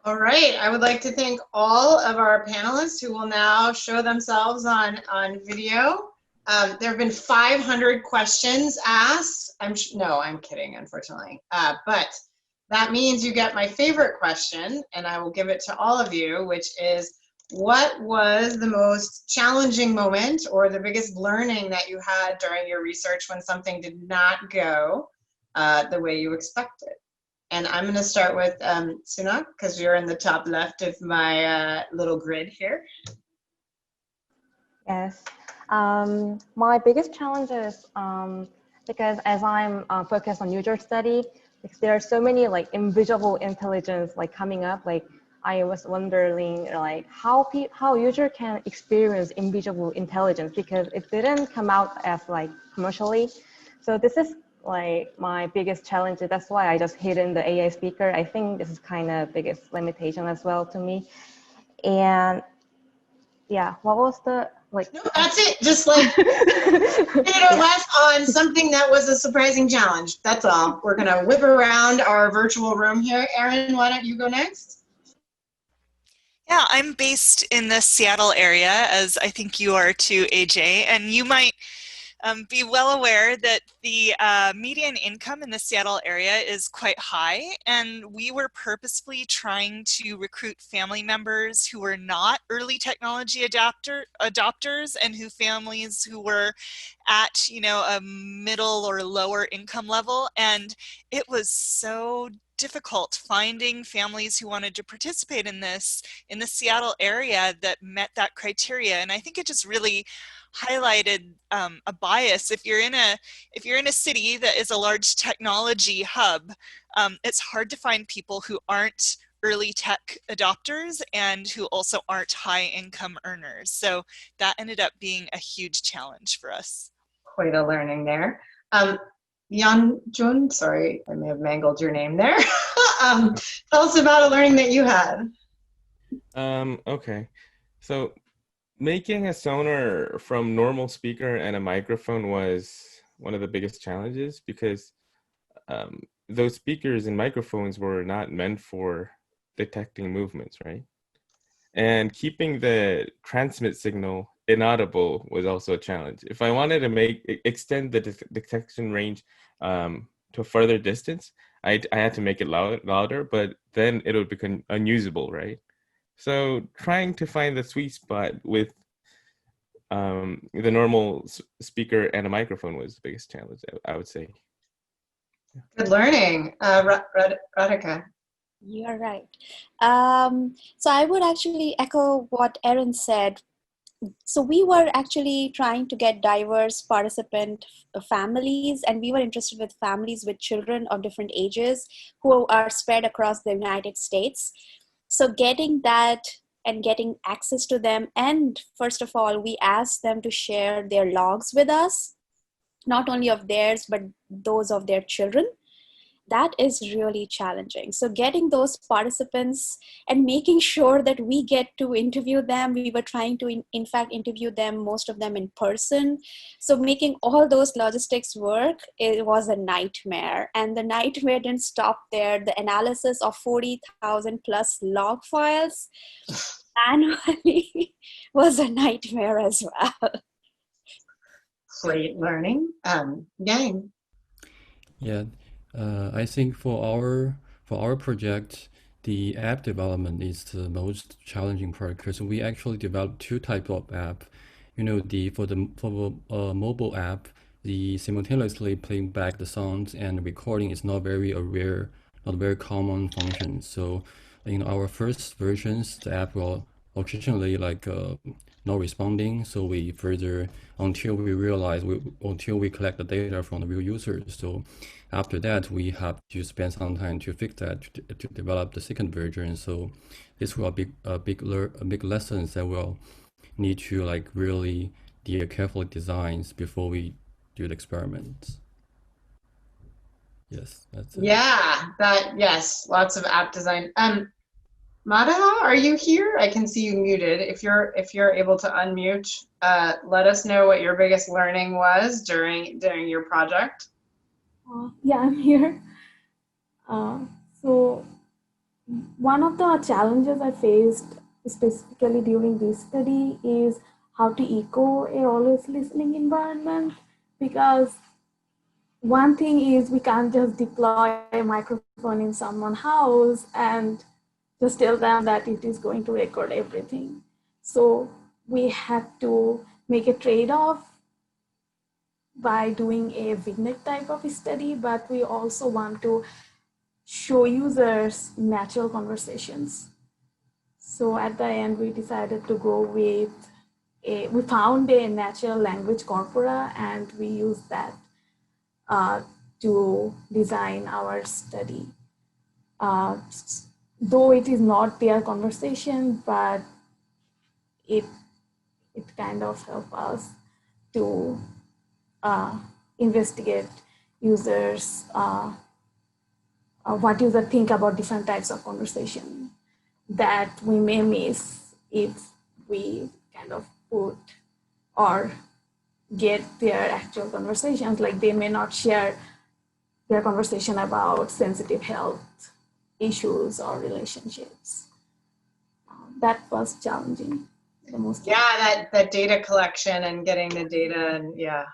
All right, I would like to thank all of our panelists who will now show themselves on video. There have been 500 questions asked. No, I'm kidding, unfortunately. But that means you get my favorite question, and I will give it to all of you, which is, what was the most challenging moment or the biggest learning that you had during your research when something did not go the way you expected? And I'm going to start with Sunak, because you're in the top left of my little grid here. Yes. My biggest challenge is because as I'm focused on user study, there are so many like invisible intelligence like coming up. Like I was wondering like how user can experience invisible intelligence because it didn't come out as like commercially. So this is like my biggest challenge. That's why I just hidden the AI speaker. I think this is kind of biggest limitation as well to me. And yeah, what was the like? No, that's it. Just like minute or less on something that was a surprising challenge. That's all. We're gonna whip around our virtual room here. Erin, why don't you go next? Yeah, I'm based in the Seattle area, as I think you are too, AJ, and you might be well aware that the median income in the Seattle area is quite high, and we were purposefully trying to recruit family members who were not early technology adopters and families who were at, you know, a middle or lower income level, and it was so difficult finding families who wanted to participate in this in the Seattle area that met that criteria. And I think it just really highlighted a bias. If you're in a city that is a large technology hub, it's hard to find people who aren't early tech adopters and who also aren't high income earners. So that ended up being a huge challenge for us. Quite a learning there. Yan Jun, sorry, I may have mangled your name there. Tell us about a learning that you had. Okay, so making a sonar from normal speaker and a microphone was one of the biggest challenges because those speakers and microphones were not meant for detecting movements, right? And keeping the transmit signal inaudible was also a challenge. If I wanted to extend the detection range to a further distance, I had to make it louder, but then it would become unusable, right? So trying to find the sweet spot with the normal speaker and a microphone was the biggest challenge, I would say. Good learning. Radhika. You're right. So I would actually echo what Erin said. So we were actually trying to get diverse participant families, and we were interested with families with children of different ages who are spread across the United States. So getting that and getting access to them, and first of all, we asked them to share their logs with us, not only of theirs, but those of their children. That is really challenging. So getting those participants and making sure that we get to interview them, we were trying to in fact interview them, most of them in person. So making all those logistics work, it was a nightmare. And the nightmare didn't stop there. The analysis of 40,000 plus log files annually was a nightmare as well. Great learning. Yang. Yeah. I think for our project, the app development is the most challenging part because we actually developed two types of app. You know, for the mobile app, the simultaneously playing back the sounds and recording is not very rare, not very common function. So in our first versions, the app will occasionally like not responding. So we further until we collect the data from the real users. So after that, we have to spend some time to fix that to develop the second version. So this will be a big lessons that we'll need to like really careful designs before we do the experiments. Yes, that's it. Yeah, yes, lots of app design. Madaha, are you here? I can see you muted. If you're able to unmute, let us know what your biggest learning was during your project. Yeah, I'm here. So One of the challenges I faced specifically during this study is how to echo a always listening environment, because one thing is we can't just deploy a microphone in someone's house and just tell them that it is going to record everything. So we had to make a trade-off by doing a vignette type of study, but we also want to show users natural conversations. So at the end, we decided to go with we found a natural language corpora, and we used that to design our study. Though it is not their conversation, but it kind of helps us to investigate users, what users think about different types of conversation that we may miss if we kind of put or get their actual conversations. Like they may not share their conversation about sensitive health issues or relationships. That was challenging the most. Yeah, that data collection and getting the data, and yeah.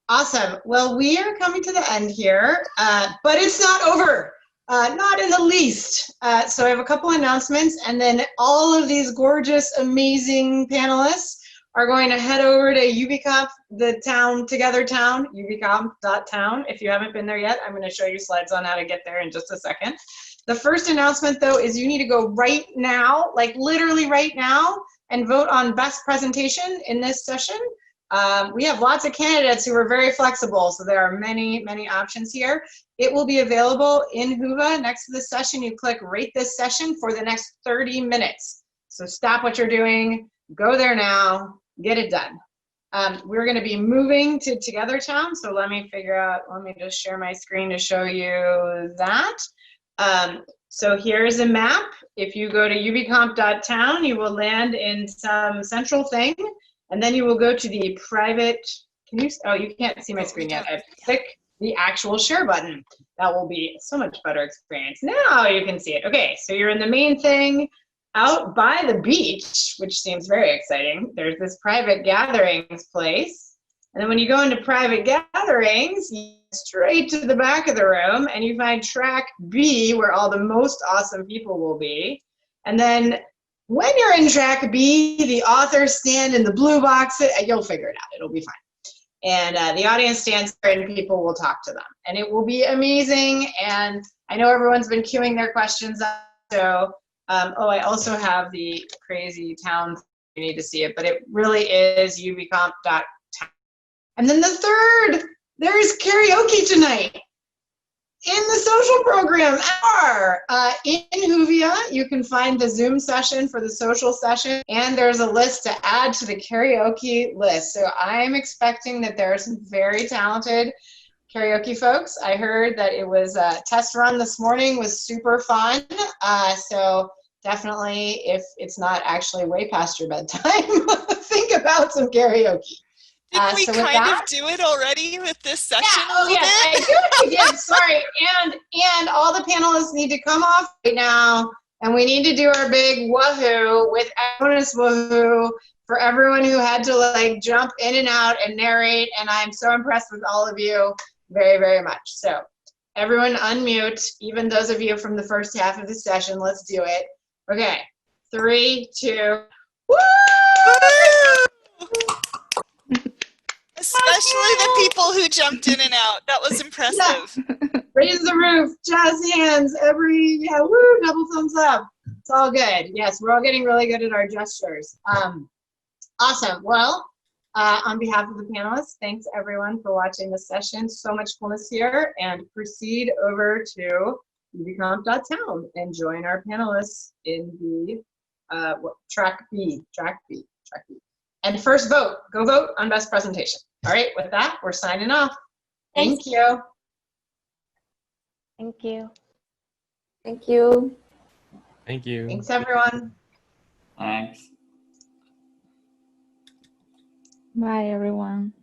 Awesome. Well, we are coming to the end here, but it's not over. Not in the least. So I have a couple announcements, and then all of these gorgeous, amazing panelists are going to head over to UbiComp, the town, Together Town, ubicomp.town. If you haven't been there yet, I'm going to show you slides on how to get there in just a second. The first announcement, though, is you need to go right now, like literally right now, and vote on best presentation in this session. We have lots of candidates who are very flexible, so there are many, many options here. It will be available in Whova next to the session. You click rate this session for the next 30 minutes. So stop what you're doing, go there now, get it done. We're going to be moving to Together Town, so let me just share my screen to show you that. So here's a map. If you go to ubicomp.town, you will land in some central thing, and then you will go to the private, oh, you can't see my screen yet. I click the actual share button. That will be so much better experience. Now you can see it. Okay, so you're in the main thing out by the beach, which seems very exciting. There's this private gatherings place. And then when you go into private gatherings, you go straight to the back of the room and you find track B, where all the most awesome people will be. And then when you're in track B, the authors stand in the blue box. You'll figure it out. It'll be fine. And the audience stands there and people will talk to them. And it will be amazing. And I know everyone's been queuing their questions up. So, oh, I also have the crazy town. You need to see it, but it really is ubicomp.town. And then the third, there's karaoke tonight in the social program. In Hoovia, you can find the Zoom session for the social session, and there's a list to add to the karaoke list. So I'm expecting that there are some very talented karaoke folks. I heard that it was a test run this morning, was super fun. So definitely, if it's not actually way past your bedtime, think about some karaoke. Didn't we kind of do it already with this session? Yeah, oh yes, I do. Yeah, sorry. And all the panelists need to come off right now, and we need to do our big woohoo with bonus woohoo for everyone who had to like jump in and out and narrate. And I'm so impressed with all of you, very, very much. So everyone unmute, even those of you from the first half of the session. Let's do it. Okay, 3, 2, woo! Especially the people who jumped in and out. That was impressive. Yeah. Raise the roof, jazz hands, yeah, woo, double thumbs up. It's all good. Yes, we're all getting really good at our gestures. Awesome. Well, on behalf of the panelists, thanks everyone for watching the session. So much coolness here, and proceed over to ubicomp.town and join our panelists in the track B. And first vote, go vote on best presentation. All right, with that, we're signing off. Thank you. Thank you. Thank you. Thank you. Thanks, everyone. Thanks. Bye, everyone.